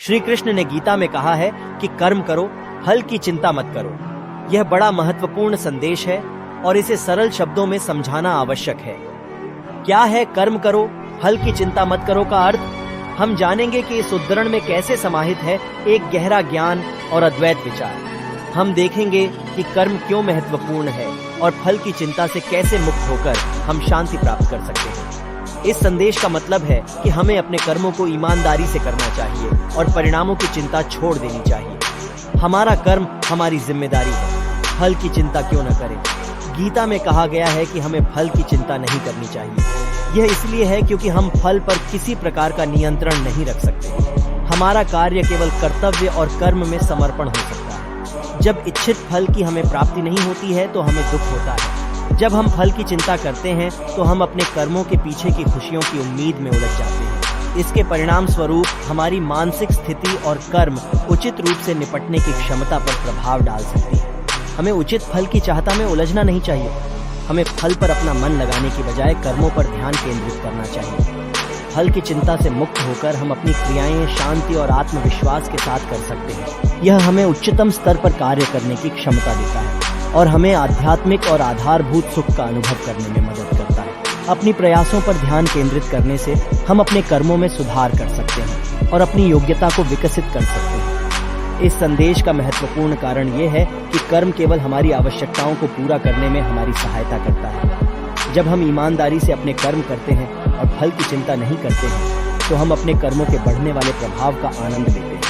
श्री कृष्ण ने गीता में कहा है कि कर्म करो, फल की चिंता मत करो। यह बड़ा महत्वपूर्ण संदेश है और इसे सरल शब्दों में समझाना आवश्यक है। क्या है कर्म करो, फल की चिंता मत करो का अर्थ? हम जानेंगे कि इस उद्धरण में कैसे समाहित है एक गहरा ज्ञान और अद्वैत विचार। हम देखेंगे कि कर्म क्यों महत्वपूर्ण है और फल की चिंता से कैसे मुक्त होकर हम शांति प्राप्त कर सकते हैं। इस संदेश का मतलब है कि हमें अपने कर्मों को ईमानदारी से करना चाहिए और परिणामों की चिंता छोड़ देनी चाहिए। हमारा कर्म हमारी जिम्मेदारी है, फल की चिंता क्यों न करें। गीता में कहा गया है कि हमें फल की चिंता नहीं करनी चाहिए। यह इसलिए है क्योंकि हम फल पर किसी प्रकार का नियंत्रण नहीं रख सकते। हमारा कार्य केवल कर्तव्य और कर्म में समर्पण हो सकता है। जब इच्छित फल की हमें प्राप्ति नहीं होती है तो हमें दुख होता है। जब हम फल की चिंता करते हैं तो हम अपने कर्मों के पीछे की खुशियों की उम्मीद में उलझ जाते हैं। इसके परिणाम स्वरूप हमारी मानसिक स्थिति और कर्म उचित रूप से निपटने की क्षमता पर प्रभाव डाल सकती है। हमें उचित फल की चाहता में उलझना नहीं चाहिए। हमें फल पर अपना मन लगाने की बजाय कर्मों पर ध्यान केंद्रित करना चाहिए। फल की चिंता से मुक्त होकर हम अपनी क्रियाएं शांति और आत्मविश्वास के साथ कर सकते हैं। यह हमें उच्चतम स्तर पर कार्य करने की क्षमता देता है और हमें आध्यात्मिक और आधारभूत सुख का अनुभव करने में मदद करता है। अपनी प्रयासों पर ध्यान केंद्रित करने से हम अपने कर्मों में सुधार कर सकते हैं और अपनी योग्यता को विकसित कर सकते हैं। इस संदेश का महत्वपूर्ण कारण यह है कि कर्म केवल हमारी आवश्यकताओं को पूरा करने में हमारी सहायता करता है। जब हम ईमानदारी से अपने कर्म करते हैं और फल की चिंता नहीं करते हैं तो हम अपने कर्मों के बढ़ने वाले प्रभाव का आनंद लेते हैं।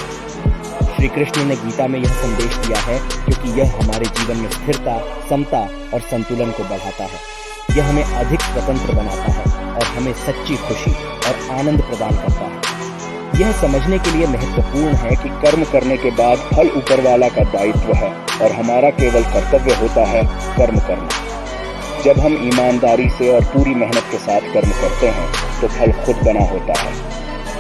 श्री कृष्ण ने गीता में यह संदेश दिया है क्योंकि यह हमारे जीवन में स्थिरता, समता और संतुलन को बढ़ाता है। यह हमें अधिक स्वतंत्र बनाता है और हमें सच्ची खुशी और आनंद प्रदान करता है। यह समझने के लिए महत्वपूर्ण है कि कर्म करने के बाद फल ऊपर वाला का दायित्व है और हमारा केवल कर्तव्य होता है कर्म करना। जब हम ईमानदारी से और पूरी मेहनत के साथ कर्म करते हैं तो फल खुद बना होता है।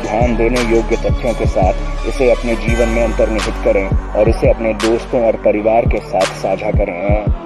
ध्यान देने योग्य तथ्यों के साथ इसे अपने जीवन में अंतर्निहित करें और इसे अपने दोस्तों और परिवार के साथ साझा करें।